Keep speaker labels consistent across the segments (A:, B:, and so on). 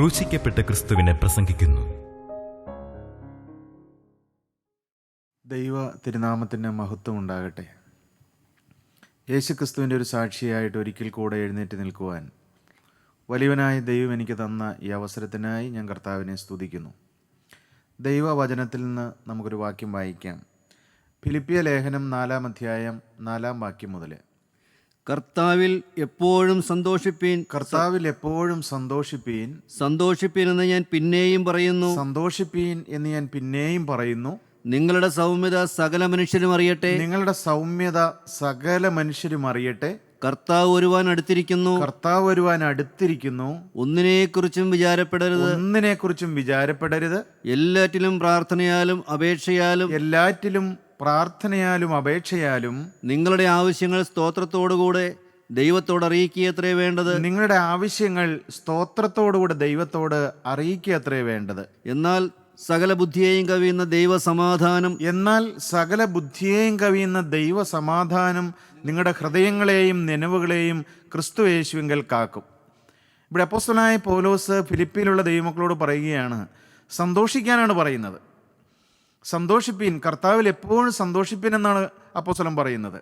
A: ക്രൂശിക്കപ്പെട്ട ക്രിസ്തുവിനെ പ്രസംഗിക്കുന്നു.
B: ദൈവ തിരുനാമത്തിന് മഹത്വം ഉണ്ടാകട്ടെ. യേശുക്രിസ്തുവിൻ്റെ ഒരു സാക്ഷിയായിട്ട് ഒരിക്കൽ കൂടെ എഴുന്നേറ്റ് നിൽക്കുവാൻ വലിയവനായ ദൈവം എനിക്ക് തന്ന ഈ അവസരത്തിനായി ഞാൻ കർത്താവിനെ സ്തുതിക്കുന്നു. ദൈവവചനത്തിൽ നിന്ന് നമുക്കൊരു വാക്യം വായിക്കാം. ഫിലിപ്പിയ ലേഖനം 4-ാം അധ്യായം 4-ാം വാക്യം മുതൽ.
C: കർത്താവിൽ എപ്പോഴും സന്തോഷിപ്പീൻ.
B: കർത്താവിൽ എപ്പോഴും സന്തോഷിപ്പീൻ.
C: സന്തോഷിപ്പീൻ എന്ന് ഞാൻ പിന്നെയും പറയുന്നു.
B: സന്തോഷിപ്പീൻ എന്ന് ഞാൻ പിന്നെയും പറയുന്നു.
C: നിങ്ങളുടെ സൗമ്യത സകല മനുഷ്യരും അറിയട്ടെ.
B: നിങ്ങളുടെ സൗമ്യത സകല മനുഷ്യരും അറിയട്ടെ.
C: കർത്താവ് വരുവാൻ അടുത്തിരിക്കുന്നു.
B: കർത്താവ് വരുവാൻ അടുത്തിരിക്കുന്നു.
C: ഒന്നിനെക്കുറിച്ചും വിചാരപ്പെടരുത്.
B: ഒന്നിനെക്കുറിച്ചും വിചാരപ്പെടരുത്.
C: എല്ലാറ്റിലും പ്രാർത്ഥനയാലും അപേക്ഷയാലും
B: അപേക്ഷയാലും
C: നിങ്ങളുടെ ആവശ്യങ്ങൾ സ്തോത്രത്തോടുകൂടെ ദൈവത്തോട് അറിയിക്കുകയത്രേ വേണ്ടത്.
B: നിങ്ങളുടെ ആവശ്യങ്ങൾ സ്തോത്രത്തോടുകൂടെ ദൈവത്തോട് അറിയിക്കുകയത്രേ വേണ്ടത്.
C: എന്നാൽ സകല ബുദ്ധിയെയും കവിയുന്ന
B: ദൈവസമാധാനം നിങ്ങളുടെ ഹൃദയങ്ങളെയും നനവുകളെയും ക്രിസ്തു യേശുവിങ്കൽ കാക്കും. ഇവിടെ അപ്പോസ്തലനായ പൗലോസ് ഫിലിപ്പിയിലുള്ള ദൈവമക്കളോട് പറയുകയാണ്, സന്തോഷിക്കാനാണ് പറയുന്നത്. സന്തോഷിപ്പീൻ, കർത്താവിൽ എപ്പോഴും സന്തോഷിപ്പീൻ എന്നാണ് അപ്പോസ്തലൻ പറയുന്നത്.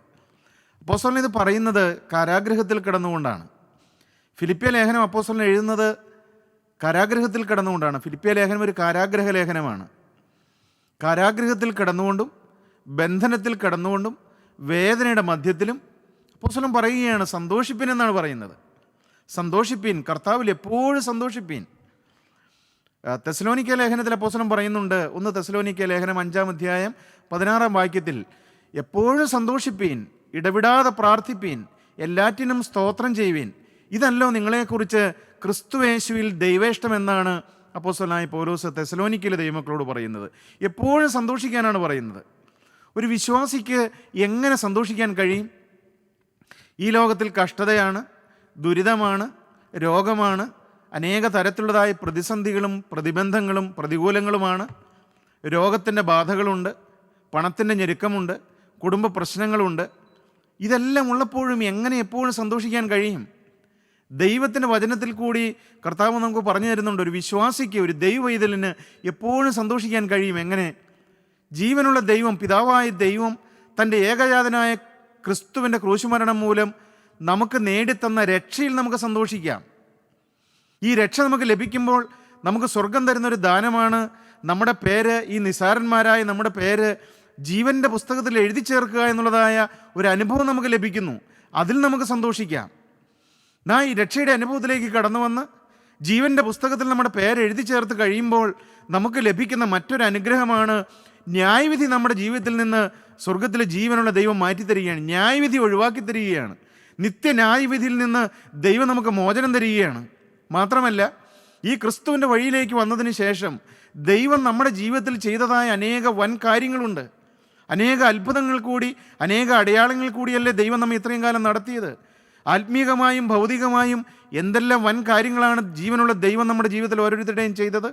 B: അപ്പോസ്തലൻ ഇത് പറയുന്നത് കാരാഗൃഹത്തിൽ കിടന്നുകൊണ്ടാണ്. ഫിലിപ്പിയ ലേഖനം അപ്പോസ്തലൻ എഴുതുന്നത് കാരാഗൃഹത്തിൽ കിടന്നുകൊണ്ടാണ്. ഫിലിപ്പിയ ലേഖനം ഒരു കാരാഗ്രഹ ലേഖനമാണ്. കാരാഗൃഹത്തിൽ കിടന്നുകൊണ്ടും ബന്ധനത്തിൽ കിടന്നുകൊണ്ടും വേദനയുടെ മധ്യത്തിലും അപ്പോസ്തലൻ പറയുകയാണ് സന്തോഷിപ്പീൻ എന്നാണ് പറയുന്നത്. സന്തോഷിപ്പീൻ, കർത്താവിൽ എപ്പോഴും സന്തോഷിപ്പീൻ. തെസ്സലോനിക്ക ലേഖനത്തിൽ അപ്പോസ്തലൻ പറയുന്നുണ്ട്, 1 തെസ്സലോനിക്ക ലേഖനം 5-ാം അധ്യായം 16-ാം വാക്യത്തിൽ, എപ്പോഴും സന്തോഷിപ്പീൻ, ഇടവിടാതെ പ്രാർത്ഥിപ്പീൻ, എല്ലാറ്റിനും സ്തോത്രം ചെയ്യുവീൻ, ഇതല്ലോ നിങ്ങളെക്കുറിച്ച് ക്രിസ്തുയേശുവിൽ ദൈവേഷ്ടമെന്നാണ് അപ്പോസ്തലനായ പൗലോസ് തെസ്സലോനിക്കയിലെ ദൈവമക്കളോട് പറയുന്നത്. എപ്പോഴും സന്തോഷിക്കാനാണ് പറയുന്നത്. ഒരു വിശ്വാസിക്ക് എങ്ങനെ സന്തോഷിക്കാൻ കഴിയും? ഈ ലോകത്തിൽ കഷ്ടതയാണ്, ദുരിതമാണ്, രോഗമാണ്, അനേക തരത്തിലുള്ളതായ പ്രതിസന്ധികളും പ്രതിബന്ധങ്ങളും പ്രതികൂലങ്ങളുമാണ്. രോഗത്തിൻ്റെ ബാധകളുണ്ട്, പണത്തിൻ്റെ ഞെരുക്കമുണ്ട്, കുടുംബ പ്രശ്നങ്ങളുണ്ട്. ഇതെല്ലാം ഉള്ളപ്പോഴും എങ്ങനെ എപ്പോഴും സന്തോഷിക്കാൻ കഴിയും? ദൈവത്തിൻ്റെ വചനത്തിൽ കൂടി കർത്താവ് നമുക്ക് പറഞ്ഞു തരുന്നുണ്ട്, ഒരു വിശ്വാസിക്ക്, ഒരു ദൈവവൈതലിന് എപ്പോഴും സന്തോഷിക്കാൻ കഴിയും. എങ്ങനെ? ജീവനുള്ള ദൈവം, പിതാവായ ദൈവം തൻ്റെ ഏകജാതനായ ക്രിസ്തുവിൻ്റെ ക്രൂശുമരണം മൂലം നമുക്ക് നേടിത്തന്ന രക്ഷയിൽ നമുക്ക് സന്തോഷിക്കാം. ഈ രക്ഷ നമുക്ക് ലഭിക്കുമ്പോൾ നമുക്ക് സ്വർഗം തരുന്നൊരു ദാനമാണ് നമ്മുടെ പേര്, ഈ നിസാരന്മാരായ നമ്മുടെ പേര് ജീവൻ്റെ പുസ്തകത്തിൽ എഴുതി ചേർക്കുക എന്നുള്ളതായ ഒരു അനുഭവം നമുക്ക് ലഭിക്കുന്നു. അതിൽ നമുക്ക് സന്തോഷിക്കാം. ഈ രക്ഷയുടെ അനുഭവത്തിലേക്ക് കടന്നു വന്ന് ജീവൻ്റെ പുസ്തകത്തിൽ നമ്മുടെ പേര് എഴുതി ചേർത്ത് കഴിയുമ്പോൾ നമുക്ക് ലഭിക്കുന്ന മറ്റൊരു അനുഗ്രഹമാണ് ന്യായവിധി. നമ്മുടെ ജീവിതത്തിൽ നിന്ന് സ്വർഗത്തിലെ ജീവനുള്ള ദൈവം മാറ്റിത്തരികയാണ്, ന്യായവിധി ഒഴിവാക്കി തരികയാണ്. നിത്യന്യായവിധിയിൽ നിന്ന് ദൈവം നമുക്ക് മോചനം തരികയാണ്. മാത്രമല്ല, ഈ ക്രിസ്തുവിൻ്റെ വഴിയിലേക്ക് വന്നതിന് ശേഷം ദൈവം നമ്മുടെ ജീവിതത്തിൽ ചെയ്തതായ അനേക വൻ കാര്യങ്ങളുണ്ട്. അനേക അത്ഭുതങ്ങൾ കൂടി, അനേക അടയാളങ്ങൾ കൂടിയല്ലേ ദൈവം നമ്മെ ഇത്രയും കാലം നടത്തിയത്. ആത്മീകമായും ഭൗതികമായും എന്തെല്ലാം വൻ കാര്യങ്ങളാണ് ജീവനുള്ള ദൈവം നമ്മുടെ ജീവിതത്തിൽ ഓരോരുത്തരുടെയും ചെയ്തത്.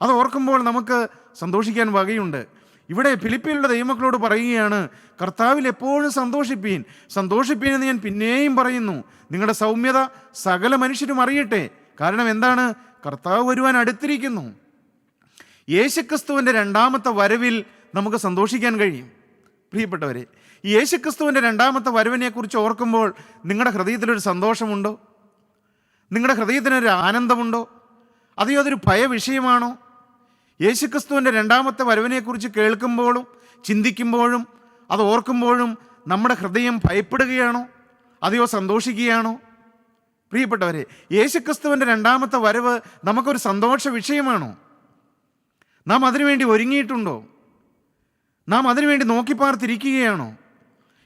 B: അത് ഓർക്കുമ്പോൾ നമുക്ക് സന്തോഷിക്കാൻ വകയുണ്ട്. ഇവിടെ ഫിലിപ്പിയിലുള്ള ദൈവമക്കളോട് പറയുകയാണ്, കർത്താവിൽ എപ്പോഴും സന്തോഷിപ്പീൻ. സന്തോഷിപ്പീൻ എന്ന് ഞാൻ പിന്നെയും പറയുന്നു. നിങ്ങളുടെ സൗമ്യത സകല മനുഷ്യരും അറിയട്ടെ. കാരണം എന്താണ്? കർത്താവ് വരുവാൻ അടുത്തിരിക്കുന്നു. യേശുക്രിസ്തുവിൻ്റെ 2ാമത്തെ വരവിൽ നമുക്ക് സന്തോഷിക്കാൻ കഴിയും. പ്രിയപ്പെട്ടവരെ, ഈ യേശുക്രിസ്തുവിൻ്റെ 2ാമത്തെ വരവിനെക്കുറിച്ച് ഓർക്കുമ്പോൾ നിങ്ങളുടെ ഹൃദയത്തിലൊരു സന്തോഷമുണ്ടോ? നിങ്ങളുടെ ഹൃദയത്തിനൊരു ആനന്ദമുണ്ടോ? അതെയോ അതൊരു ഭയവിഷയമാണോ? യേശുക്രിസ്തുവിൻ്റെ 2ാമത്തെ വരവിനെക്കുറിച്ച് കേൾക്കുമ്പോഴും ചിന്തിക്കുമ്പോഴും അത് ഓർക്കുമ്പോഴും നമ്മുടെ ഹൃദയം ഭയപ്പെടുകയാണോ? അതെയോ സന്തോഷിക്കുകയാണോ? പ്രിയപ്പെട്ടവരെ, യേശുക്രിസ്തുവിൻ്റെ 2ാമത്തെ വരവ് നമുക്കൊരു സന്തോഷ വിഷയമാണോ? നാം അതിനുവേണ്ടി ഒരുങ്ങിയിട്ടുണ്ടോ? നാം അതിനുവേണ്ടി നോക്കിപ്പാർത്തിരിക്കുകയാണോ?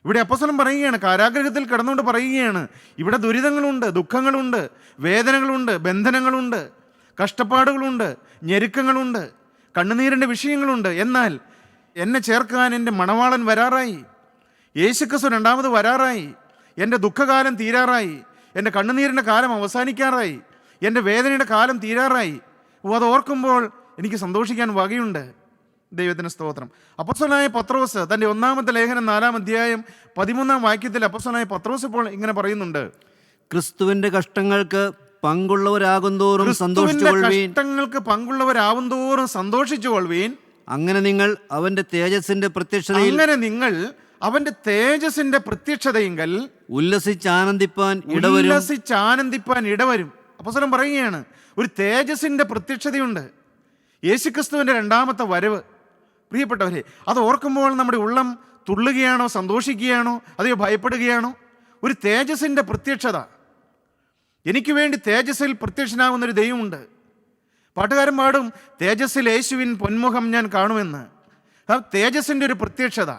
B: ഇവിടെ അപ്പോസ്തലൻ പറയുകയാണ്, കാരാഗൃഹത്തിൽ കിടന്നുകൊണ്ട് പറയുകയാണ്, ഇവിടെ ദുരിതങ്ങളുണ്ട്, ദുഃഖങ്ങളുണ്ട്, വേദനകളുണ്ട്, ബന്ധനങ്ങളുണ്ട്, കഷ്ടപ്പാടുകളുണ്ട്, ഞെരുക്കങ്ങളുണ്ട്, കണ്ണുനീരിൻ്റെ വിഷയങ്ങളുണ്ട്. എന്നാൽ എന്നെ ചേർക്കാൻ എൻ്റെ മണവാളൻ വരാറായി. യേശുക്രിസ്തു 2ാമത് വരാറായി. എൻ്റെ ദുഃഖകാലം തീരാറായി. എൻ്റെ കണ്ണുനീരിൻ്റെ കാലം അവസാനിക്കാറായി. എൻ്റെ വേദനയുടെ കാലം തീരാറായി. അത് ഓർക്കുമ്പോൾ എനിക്ക് സന്തോഷിക്കാൻ വകയുണ്ട്. ദൈവത്തിന് സ്തോത്രം. അപ്പോസ്തലനായ പത്രോസ് തൻ്റെ 1-ാമത്തെ ലേഖനം 4-ാം അധ്യായം 13-ാം വാക്യത്തിൽ അപ്പോസ്തലനായ പത്രോസ് ഇപ്പോൾ ഇങ്ങനെ പറയുന്നുണ്ട്,
C: ക്രിസ്തുവിൻ്റെ കഷ്ടങ്ങൾക്ക് പങ്കുള്ളവരാകുന്തോറും
B: ക്രിസ്തുവിന്റെ
C: സന്തോഷിച്ചുകൊള്ളുവീൻ.
B: കഷ്ടങ്ങൾക്ക് പങ്കുള്ളവരാവും തോറും സന്തോഷിച്ചു കൊള്ളുവീൻ.
C: അങ്ങനെ നിങ്ങൾ അവന്റെ തേജസ്സിന്റെ പ്രത്യക്ഷതയിൽ
B: അങ്ങനെ നിങ്ങൾ അവന്റെ തേജസ്സിന്റെ പ്രത്യക്ഷതയെങ്കിൽ
C: ഉല്ലസിച്ചാനന്ദിപ്പാൻ ഇടവരും.
B: ഉല്ലസിച്ചാനന്ദിപ്പാൻ ഇടവരും. അപ്പോസ്തലൻ പറയുകയാണ്, ഒരു തേജസ്സിന്റെ പ്രത്യക്ഷതയുണ്ട്. യേശുക്രിസ്തുവിന്റെ രണ്ടാമത്തെ വരവ്. പ്രിയപ്പെട്ടവരെ, അത് ഓർക്കുമ്പോൾ നമ്മുടെ ഉള്ളം തുള്ളുകയാണോ, സന്തോഷിക്കുകയാണോ, അതെയോ ഭയപ്പെടുകയാണോ? ഒരു തേജസ്സിന്റെ പ്രത്യക്ഷത. എനിക്ക് വേണ്ടി തേജസ്സിൽ പ്രത്യക്ഷനാകുന്നൊരു ദൈവമുണ്ട്. പാട്ടുകാരൻ പാടും, തേജസ്സിൽ യേശുവിൻ പൊന്മുഖം ഞാൻ കാണുമെന്ന്. ആ തേജസ്സിൻ്റെ ഒരു പ്രത്യക്ഷത.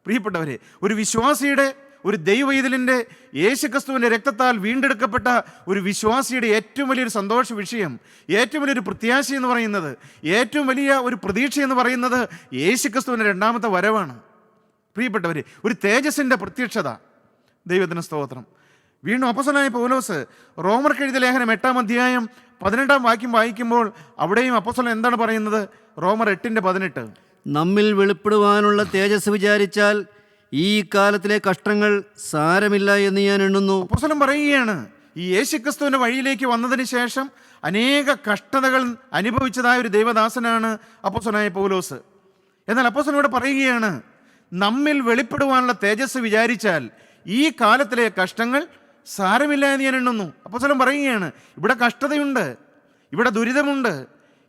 B: പ്രിയപ്പെട്ടവരെ, ഒരു വിശ്വാസിയുടെ, ഒരു ദൈവവൈതലിൻ്റെ, യേശുക്രിസ്തുവിൻ്റെ രക്തത്താൽ വീണ്ടെടുക്കപ്പെട്ട ഒരു വിശ്വാസിയുടെ ഏറ്റവും വലിയൊരു സന്തോഷ വിഷയം, ഏറ്റവും വലിയൊരു പ്രത്യാശ എന്ന് പറയുന്നത്, ഏറ്റവും വലിയ ഒരു പ്രതീക്ഷ എന്ന് പറയുന്നത് യേശുക്രിസ്തുവിൻ്റെ രണ്ടാമത്തെ വരവാണ്. പ്രിയപ്പെട്ടവരെ, ഒരു തേജസ്സിൻ്റെ പ്രത്യക്ഷത. ദൈവത്തിന് സ്തോത്രം. വീണ്ടും അപ്പോസ്തലനായ പൗലോസ് റോമർക്ക് എഴുതിയ ലേഖനം 8-ാം അധ്യായം 18-ാം വാക്യം വായിക്കുമ്പോൾ അവിടെയും അപ്പോസ്തലൻ എന്താണ് പറയുന്നത്? റോമർ 8:18.
C: നമ്മിൽ വെളിപ്പെടുവാനുള്ള തേജസ് വിചാരിച്ചാൽ ഈ കാലത്തിലെ കഷ്ടങ്ങൾ സാരമില്ല എന്ന് ഞാൻ എണ്ണുന്നു.
B: അപ്പോസ്തലൻ പറയുകയാണ്, ഈ യേശുക്രിസ്തുവിന്റെ വഴിയിലേക്ക് വന്നതിന് ശേഷം അനേക കഷ്ടതകൾ അനുഭവിച്ചതായ ഒരു ദൈവദാസനാണ് അപ്പോസ്തലനായ പൗലോസ്. എന്നാൽ അപ്പോസ്തലൻ ഇവിടെ പറയുകയാണ്, നമ്മിൽ വെളിപ്പെടുവാനുള്ള തേജസ് വിചാരിച്ചാൽ ഈ കാലത്തിലെ കഷ്ടങ്ങൾ സാരമില്ല എന്ന് ഞാൻ എണ്ണുന്നു. അപ്പോസ്തലൻ പറയുകയാണ്, ഇവിടെ കഷ്ടതയുണ്ട്, ഇവിടെ ദുരിതമുണ്ട്,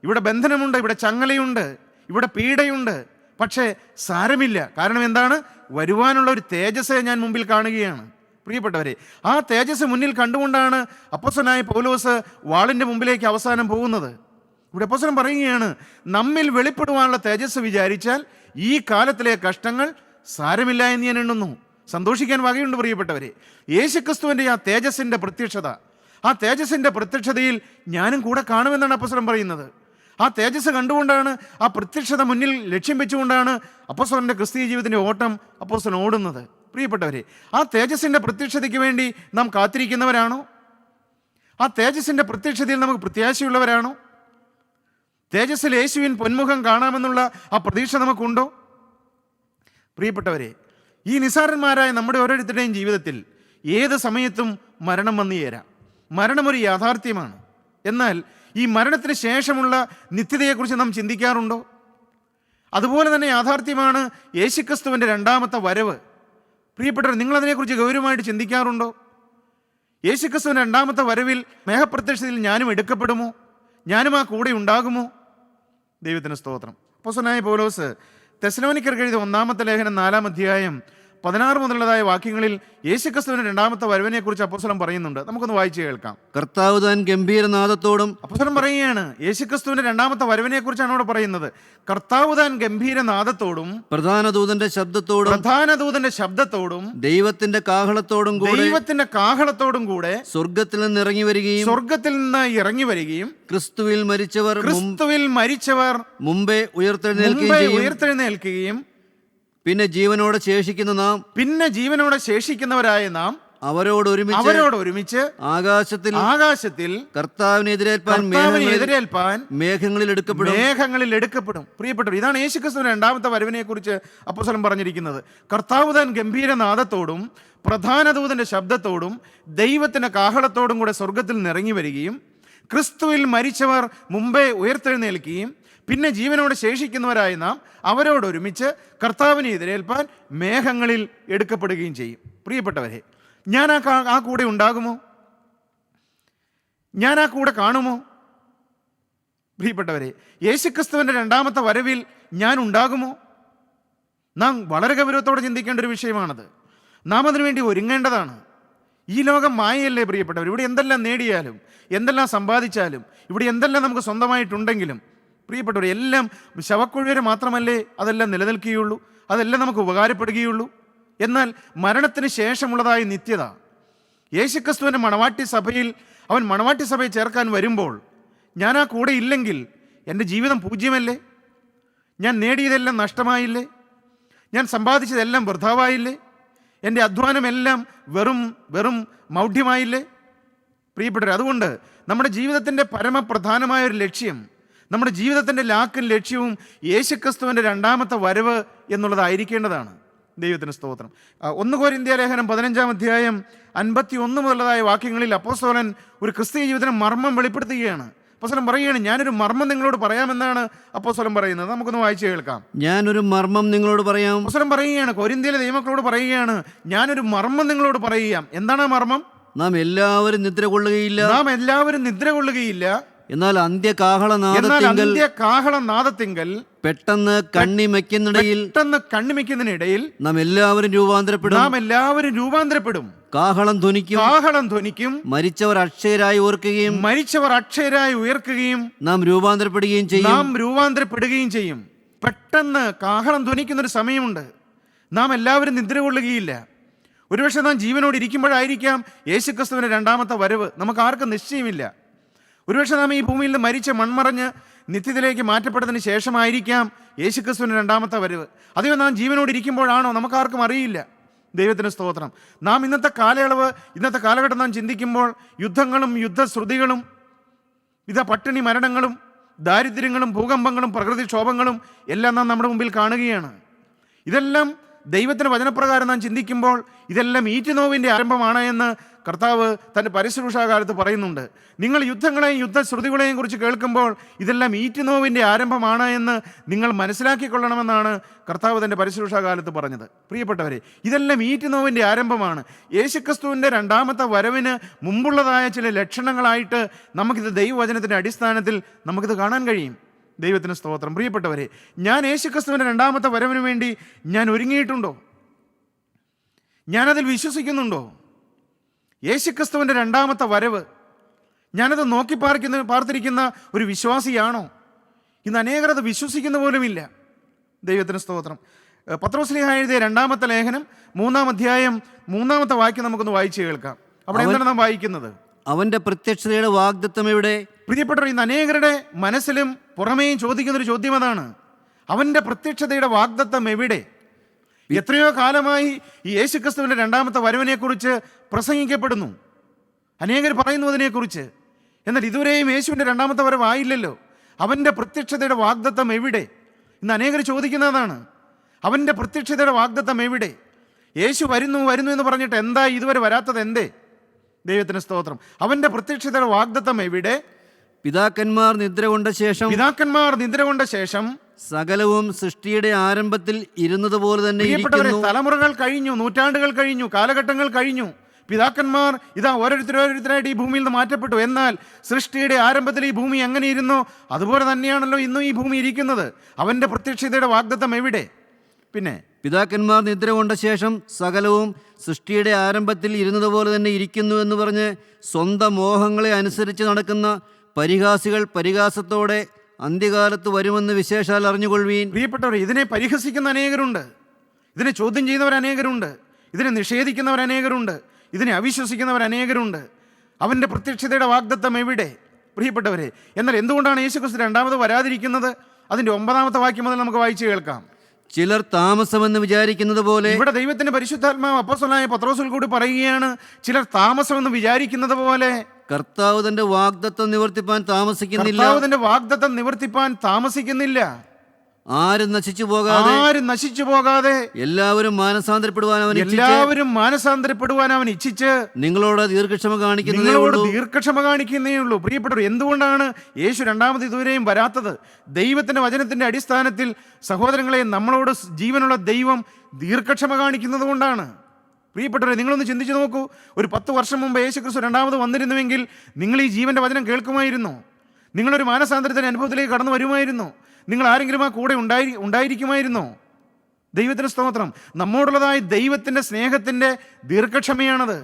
B: ഇവിടെ ബന്ധനമുണ്ട്, ഇവിടെ ചങ്ങലയുണ്ട്, ഇവിടെ പീഡയുണ്ട്, പക്ഷേ സാരമില്ല. കാരണം എന്താണ്? വരുവാനുള്ള ഒരു തേജസ് ഞാൻ മുമ്പിൽ കാണുകയാണ്. പ്രിയപ്പെട്ടവരെ, ആ തേജസ് മുന്നിൽ കണ്ടുകൊണ്ടാണ് അപ്പോസ്തലനായ പൗലോസ് വാളിൻ്റെ മുമ്പിലേക്ക് അവസാനം പോകുന്നത്. ഇവിടെ അപ്പോസ്തലൻ പറയുകയാണ്, നമ്മിൽ വെളിപ്പെടുവാനുള്ള തേജസ് വിചാരിച്ചാൽ ഈ കാലത്തിലെ കഷ്ടങ്ങൾ സാരമില്ല എന്ന് ഞാൻ എണ്ണുന്നു. സന്തോഷിക്കാൻ വകയുണ്ട് പ്രിയപ്പെട്ടവരെ. യേശുക്രിസ്തുവിൻ്റെ ആ തേജസ്സിൻ്റെ പ്രത്യക്ഷത, ആ തേജസ്സിൻ്റെ പ്രത്യക്ഷതയിൽ ഞാനും കൂടെ കാണുമെന്നാണ് അപ്പോസ്തലൻ പറയുന്നത്. ആ തേജസ് കണ്ടുകൊണ്ടാണ്, ആ പ്രത്യക്ഷത മുന്നിൽ ലക്ഷ്യം വെച്ചുകൊണ്ടാണ് അപ്പോസ്തലൻ്റെ ക്രിസ്തീയ ജീവിതത്തിൻ്റെ ഓട്ടം അപ്പോസ്തലൻ ഓടുന്നത്. പ്രിയപ്പെട്ടവരെ, ആ തേജസ്സിൻ്റെ പ്രത്യക്ഷതയ്ക്ക് വേണ്ടി നാം കാത്തിരിക്കുന്നവരാണോ? ആ തേജസ്സിൻ്റെ പ്രത്യക്ഷതയിൽ നമുക്ക് പ്രത്യാശയുള്ളവരാണോ? തേജസ്സിൽ യേശുവിൻ പൊന്മുഖം കാണാമെന്നുള്ള ആ പ്രതീക്ഷ നമുക്കുണ്ടോ? പ്രിയപ്പെട്ടവരെ, ഈ നിസാരന്മാരായ നമ്മുടെ ഓരോരുത്തരുടെയും ജീവിതത്തിൽ ഏത് സമയത്തും മരണം വന്നു ചേരാം. മരണമൊരു യാഥാർത്ഥ്യമാണ്. എന്നാൽ ഈ മരണത്തിന് ശേഷമുള്ള നിത്യതയെക്കുറിച്ച് നാം ചിന്തിക്കാറുണ്ടോ? അതുപോലെ തന്നെ യാഥാർത്ഥ്യമാണ് യേശുക്രിസ്തുവിൻ്റെ രണ്ടാമത്തെ വരവ്. പ്രിയപ്പെട്ടവർ, നിങ്ങളതിനെക്കുറിച്ച് ഗൗരവമായിട്ട് ചിന്തിക്കാറുണ്ടോ? യേശുക്രിസ്തുവിൻ്റെ രണ്ടാമത്തെ വരവിൽ മേഘപ്രത്യക്ഷതയിൽ ഞാനും എടുക്കപ്പെടുമോ? ഞാനും ആ കൂടെ ഉണ്ടാകുമോ? ദൈവത്തിന് സ്തോത്രം. അപ്പോസ്തലനായ പൗലോസ് തെസ്സലോനിക്കർക്ക് എഴുതിയ 1-ാമത്തെ ലേഖനം 4-ാം അധ്യായം 16 മുതലുള്ളതായ വാക്യങ്ങളിൽ യേശുക്രിസ്തുവിന്റെ രണ്ടാമത്തെ വരവിനെ കുറിച്ച് അപ്പോസ്തലൻ പറയുന്നുണ്ട്. നമുക്കൊന്ന് വായിച്ചു കേൾക്കാം.
C: കർത്താവ് താൻ ഗംഭീരനാദത്തോടും.
B: അപ്പോസ്തലൻ പറയുകയാണ്, യേശുക്രിസ്തുവിന്റെ രണ്ടാമത്തെ വരവിനെ കുറിച്ചാണ് അവിടെ പറയുന്നത്. കർത്താവ് താൻ ഗംഭീരനാദത്തോടും
C: പ്രധാന ദൂതന്റെ ശബ്ദത്തോടും
B: ദൈവത്തിന്റെ കാഹളത്തോടും കൂടെ
C: സ്വർഗത്തിൽ നിന്ന്
B: ഇറങ്ങി വരികയും
C: ക്രിസ്തുവിൽ
B: മരിച്ചവർ
C: മുമ്പേ
B: ഉയർത്തെഴുന്നേൽക്കുകയും
C: പിന്നെ ജീവനോടെ
B: ശേഷിക്കുന്നവരായ നാം
C: അവരോട്
B: ഒരുമിച്ച്
C: ആകാശത്തിൽ കർത്താവിനെ എതിരേൽപ്പാൻ മേഘങ്ങളിൽ
B: എടുക്കപ്പെടും. പ്രിയപ്പെട്ടവർ, ഇതാണ് യേശുക്രിസ്തുവിന്റെ രണ്ടാമത്തെ വരവിനെ കുറിച്ച് അപ്പോസ്തലൻ പറഞ്ഞിരിക്കുന്നത്. കർത്താവ് താൻ ഗംഭീരനാദത്തോടും പ്രധാന ദൂതന്റെ ശബ്ദത്തോടും ദൈവത്തിന്റെ കാഹളത്തോടും കൂടെ സ്വർഗത്തിൽ നിറങ്ങി വരികയും ക്രിസ്തുവിൽ മരിച്ചവർ മുമ്പേ ഉയർത്തെഴുന്നേൽക്കുകയും പിന്നെ ജീവനോടെ ശേഷിക്കുന്നവരായ നാം അവരോടൊരുമിച്ച് കർത്താവിനെ എതിരേൽപ്പാൻ മേഘങ്ങളിൽ എടുക്കപ്പെടുകയും ചെയ്യും. പ്രിയപ്പെട്ടവരെ, ഞാൻ ആ കൂടെ ഉണ്ടാകുമോ? ഞാൻ ആ കൂടെ കാണുമോ? പ്രിയപ്പെട്ടവരെ, യേശുക്രിസ്തുവിൻ്റെ രണ്ടാമത്തെ വരവിൽ ഞാൻ ഉണ്ടാകുമോ? നാം വളരെ ഗൗരവത്തോടെ ചിന്തിക്കേണ്ട ഒരു വിഷയമാണത്. നാം അതിനുവേണ്ടി ഒരുങ്ങേണ്ടതാണ്. ഈ ലോകം മായയല്ലേ പ്രിയപ്പെട്ടവർ. ഇവിടെ എന്തെല്ലാം നേടിയാലും, എന്തെല്ലാം സമ്പാദിച്ചാലും, ഇവിടെ എന്തെല്ലാം നമുക്ക് സ്വന്തമായിട്ടുണ്ടെങ്കിലും പ്രിയപ്പെട്ടവർ, എല്ലാം ശവക്കുഴിവരെ മാത്രമല്ലേ അതെല്ലാം നിലനിൽക്കുകയുള്ളൂ, അതെല്ലാം നമുക്ക് ഉപകാരപ്പെടുകയുള്ളൂ. എന്നാൽ മരണത്തിന് ശേഷമുള്ളതായ നിത്യത, യേശുക്രിസ്തുവിൻ്റെ മണവാട്ടി സഭയിൽ അവൻ മണവാട്ടി സഭയെ ചേർക്കാൻ വരുമ്പോൾ ഞാൻ ആ കൂടെ ഇല്ലെങ്കിൽ എൻ്റെ ജീവിതം പൂജ്യമല്ലേ? ഞാൻ നേടിയതെല്ലാം നഷ്ടമായില്ലേ? ഞാൻ സമ്പാദിച്ചതെല്ലാം വൃഥാവായില്ലേ? എൻ്റെ അധ്വാനമെല്ലാം വെറും മൗഢ്യമായില്ലേ? പ്രിയപ്പെട്ടവർ, അതുകൊണ്ട് നമ്മുടെ ജീവിതത്തിൻ്റെ പരമപ്രധാനമായ ഒരു ലക്ഷ്യം, നമ്മുടെ ജീവിതത്തിൻ്റെ ലക്ഷ്യവും യേശുക്രിസ്തുവിൻ്റെ രണ്ടാമത്തെ വരവ് എന്നുള്ളതായിരിക്കേണ്ടതാണ്. ദൈവത്തിന് സ്തോത്രം. 1 കൊരിന്ത്യർ ലേഖനം 15-ാം അധ്യായം 51 മുതലുള്ളതായ വാക്യങ്ങളിൽ അപ്പോസ്തലൻ ഒരു ക്രിസ്തീയ ജീവിതത്തിന് മർമ്മം വെളിപ്പെടുത്തുകയാണ്. അപ്പോസ്തലൻ പറയുകയാണ്, ഞാനൊരു മർമ്മം നിങ്ങളോട് പറയാമെന്നാണ് അപ്പോസ്തലൻ പറയുന്നത്. നമുക്കൊന്ന് വായിച്ചു കേൾക്കാം.
C: ഞാനൊരു മർമ്മം നിങ്ങളോട് പറയാം.
B: അപ്പോസ്തലൻ പറയുകയാണ്, കൊരിന്ത്യയിലെ ദൈവമക്കളോട് പറയുകയാണ്, ഞാനൊരു മർമ്മം നിങ്ങളോട് പറയാം. എന്താണ് ആ മർമ്മം?
C: നാം എല്ലാവരും നിദ്ര കൊള്ളുകയില്ല. എന്നാൽ
B: അന്ത്യകാഹളനാദത്തിങ്കൽ
C: പെട്ടെന്ന് കണ്ണിമയ്ക്കുന്നതിനിടയിൽ നാം എല്ലാവരും രൂപാന്തരപ്പെടും. കാഹളം ധ്വനിക്കും. മരിച്ചവർ അക്ഷയരായി ഉയർക്കുകയും നാം രൂപാന്തരപ്പെടുകയും
B: ചെയ്യും. പെട്ടെന്ന് കാഹളം ധ്വനിക്കുന്നൊരു സമയമുണ്ട്. നാം എല്ലാവരും നിദ്ര കൊള്ളുകയില്ല. ഒരുപക്ഷെ നാം ജീവനോട് ഇരിക്കുമ്പോഴായിരിക്കാം യേശുക്രിസ്തുവിന്റെ രണ്ടാമത്തെ വരവ്. നമുക്ക് ആർക്കും നിശ്ചയമില്ല. ഒരുപക്ഷെ നാം ഈ ഭൂമിയിൽ നിന്ന് മരിച്ച് മൺമറഞ്ഞ് നിത്യത്തിലേക്ക് മാറ്റപ്പെട്ടതിന് ശേഷമായിരിക്കാം യേശുക്രിസ്തുവിന്റെ രണ്ടാമത്തെ വരവ്. അതെയോ നാം ജീവനോട് ഇരിക്കുമ്പോഴാണോ? നമുക്കാർക്കും അറിയില്ല. ദൈവത്തിന് സ്തോത്രം. നാം ഇന്നത്തെ കാലഘട്ടം നാം ചിന്തിക്കുമ്പോൾ യുദ്ധങ്ങളും യുദ്ധശ്രുതികളും പട്ടിണി മരണങ്ങളും ദാരിദ്ര്യങ്ങളും ഭൂകമ്പങ്ങളും പ്രകൃതിക്ഷോഭങ്ങളും എല്ലാം നാം നമ്മുടെ മുമ്പിൽ കാണുകയാണ്. ഇതെല്ലാം ദൈവത്തിൻ്റെ വചനപ്രകാരം നാം ചിന്തിക്കുമ്പോൾ ഇതെല്ലാം ഈറ്റുനോവിൻ്റെ ആരംഭമാണ് എന്ന് കർത്താവ് തൻ്റെ പരശുരൂഷാകാലത്ത് പറയുന്നുണ്ട്. നിങ്ങൾ യുദ്ധങ്ങളെയും യുദ്ധശ്രുതികളെയും കുറിച്ച് കേൾക്കുമ്പോൾ ഇതെല്ലാം ഈറ്റുനോവിൻ്റെ ആരംഭമാണ് എന്ന് നിങ്ങൾ മനസ്സിലാക്കിക്കൊള്ളണമെന്നാണ് കർത്താവ് തൻ്റെ പരശുരൂഷാകാലത്ത് പറഞ്ഞത്. പ്രിയപ്പെട്ടവരെ, ഇതെല്ലാം ഈറ്റുനോവിൻ്റെ ആരംഭമാണ്. യേശുക്രിസ്തുവിൻ്റെ രണ്ടാമത്തെ വരവിന് മുമ്പുള്ളതായ ചില ലക്ഷണങ്ങളായിട്ട് നമുക്കിത് ദൈവവചനത്തിൻ്റെ അടിസ്ഥാനത്തിൽ നമുക്കിത് കാണാൻ കഴിയും. ദൈവത്തിന് സ്തോത്രം. പ്രിയപ്പെട്ടവരെ, ഞാൻ യേശുക്രിസ്തുവിൻ്റെ രണ്ടാമത്തെ വരവിന് വേണ്ടി ഞാൻ ഒരുങ്ങിയിട്ടുണ്ടോ? ഞാനതിൽ വിശ്വസിക്കുന്നുണ്ടോ? യേശുക്രിസ്തുവിൻ്റെ രണ്ടാമത്തെ വരവ് ഞാനത് നോക്കി പാർത്തിരിക്കുന്ന ഒരു വിശ്വാസിയാണോ? ഇന്ന് അനേകർ അത് വിശ്വസിക്കുന്ന പോലുമില്ല. ദൈവത്തിന് സ്തോത്രം. പത്രോസ്ലീഹ എഴുതിയ രണ്ടാമത്തെ ലേഖനം 3-ാം അധ്യായം 3-ാമത്തെ വാക്യം നമുക്കൊന്ന് വായിച്ചു കേൾക്കാം. അവിടെ എന്താണ് നാം വായിക്കുന്നത്?
C: അവന്റെ പ്രത്യക്ഷതയുടെ വാഗ്ദത്തം എവിടെ?
B: പ്രിയപ്പെട്ടവർ, ഇന്ന് അനേകരുടെ മനസ്സിലും പുറമേയും ചോദിക്കുന്നൊരു ചോദ്യം അതാണ്, അവന്റെ പ്രത്യക്ഷതയുടെ വാഗ്ദത്തം എവിടെ? എത്രയോ കാലമായി ഈ യേശുക്രിസ്തുവിന്റെ രണ്ടാമത്തെ വരവിനെക്കുറിച്ച് പ്രസംഗിക്കപ്പെടുന്നു, അനേകർ പറയുന്നു അതിനെക്കുറിച്ച്. എന്നാൽ ഇതുവരെയും യേശുവിൻ്റെ രണ്ടാമത്തെ വരവായില്ലല്ലോ. അവൻ്റെ പ്രത്യക്ഷതയുടെ വാഗ്ദത്തം എവിടെ? ഇന്ന് അനേകർ ചോദിക്കുന്നതാണ്, അവൻ്റെ പ്രത്യക്ഷതയുടെ വാഗ്ദത്തം എവിടെ? യേശു വരുന്നു എന്ന് പറഞ്ഞിട്ട് എന്താ ഇതുവരെ വരാത്തത്? എന്തേ? ദൈവത്തിന് സ്തോത്രം. അവൻ്റെ പ്രത്യക്ഷതയുടെ വാഗ്ദത്തം എവിടെ?
C: പിതാക്കന്മാർ നിദ്ര കൊണ്ട ശേഷം സകലവും സൃഷ്ടിയുടെ ആരംഭത്തിൽ ഇരുന്നതുപോലെ തന്നെ ഇരിക്കുന്നു.
B: തലമുറകൾ കഴിഞ്ഞു, നൂറ്റാണ്ടുകൾ കഴിഞ്ഞു, കാലഘട്ടങ്ങൾ കഴിഞ്ഞു. പിതാക്കന്മാർ ഓരോരുത്തരായിട്ട് ഈ ഭൂമിയിൽ നിന്ന് മാറ്റപ്പെട്ടു. എന്നാൽ സൃഷ്ടിയുടെ ആരംഭത്തിൽ ഈ ഭൂമി എങ്ങനെ ഇരുന്നോ അതുപോലെ തന്നെയാണല്ലോ ഇന്നും ഈ ഭൂമി ഇരിക്കുന്നത്. അവൻ്റെ പ്രത്യക്ഷതയുടെ വാഗ്ദത്തം എവിടെ? പിന്നെ
C: പിതാക്കന്മാർ നിദ്ര കൊണ്ട ശേഷം സകലവും സൃഷ്ടിയുടെ ആരംഭത്തിൽ ഇരുന്നതുപോലെ തന്നെ ഇരിക്കുന്നു എന്ന് പറഞ്ഞ് സ്വന്തം മോഹങ്ങളെ അനുസരിച്ച് നടക്കുന്ന പരിഹാസികൾ പരിഹാസത്തോടെ അന്ത്യകാലത്ത് വരുമെന്ന് വിശേഷാൽ അറിഞ്ഞുകൊള്ളുവീൻ.
B: പ്രിയപ്പെട്ടവർ, ഇതിനെ പരിഹസിക്കുന്ന അനേകരുണ്ട്, ഇതിനെ ചോദ്യം ചെയ്യുന്നവർ അനേകരുണ്ട്, ഇതിനെ നിഷേധിക്കുന്നവർ അനേകരുണ്ട്, ഇതിനെ അവിശ്വസിക്കുന്നവർ അനേകരുണ്ട്. അവൻ്റെ പ്രത്യക്ഷതയുടെ വാഗ്ദത്തം എവിടെ? പ്രിയപ്പെട്ടവരെ, എന്നാൽ എന്തുകൊണ്ടാണ് യേശുക്രിസ്തു രണ്ടാമത് വരാതിരിക്കുന്നത്? അതിൻ്റെ 9-ാമത്തെ വാക്യം മുതൽ നമുക്ക് വായിച്ചു കേൾക്കാം.
C: ചിലർ താമസമെന്ന് വിചാരിക്കുന്നത് പോലെ,
B: ഇവിടെ ദൈവത്തിന്റെ പരിശുദ്ധാത്മാവ് അപ്പോസ്തലനായ പത്രോസിൽ കൂടി പറയുകയാണ്, ചിലർ താമസമെന്ന് വിചാരിക്കുന്നത് പോലെ
C: കർത്താവ് തന്റെ വാഗ്ദത്തം നിവർത്തിപ്പാൻ താമസിക്കുന്നില്ല. ആരും നശിച്ചു പോകാതെ എല്ലാവരും
B: മാനസാന്തരപ്പെടുവാൻ അവൻ ഇച്ഛിച്ച്
C: നിങ്ങളോട് ദീർഘക്ഷമ
B: കാണിക്കുന്നേ ഉള്ളൂ. പ്രിയപ്പെട്ടവർ, എന്തുകൊണ്ടാണ് യേശു രണ്ടാമത് ഇതുവരെയും വരാത്തത്? ദൈവത്തിന്റെ വചനത്തിന്റെ അടിസ്ഥാനത്തിൽ സഹോദരങ്ങളെ, നമ്മളോട് ജീവനുള്ള ദൈവം ദീർഘക്ഷമ കാണിക്കുന്നത് കൊണ്ടാണ്. പ്രിയപ്പെട്ടവരെ, നിങ്ങളൊന്ന് ചിന്തിച്ചു നോക്കൂ. ഒരു 10 വർഷം മുമ്പ് യേശുക്രിസ്തു രണ്ടാമത് വന്നിരുന്നുവെങ്കിൽ നിങ്ങൾ ഈ ജീവന്റെ വചനം കേൾക്കുമായിരുന്നോ? നിങ്ങളൊരു മാനസാന്തരത്തിന്റെ അനുഭവത്തിലേക്ക് കടന്നു വരുമായിരുന്നോ? നിങ്ങൾ ആരെങ്കിലും ആ കൂടെ ഉണ്ടായിരിക്കുമായിരുന്നോ? ദൈവത്തിന് സ്തോത്രം. നമ്മോടുള്ളതായ ദൈവത്തിൻ്റെ സ്നേഹത്തിൻ്റെ ദീർഘക്ഷമയാണത്.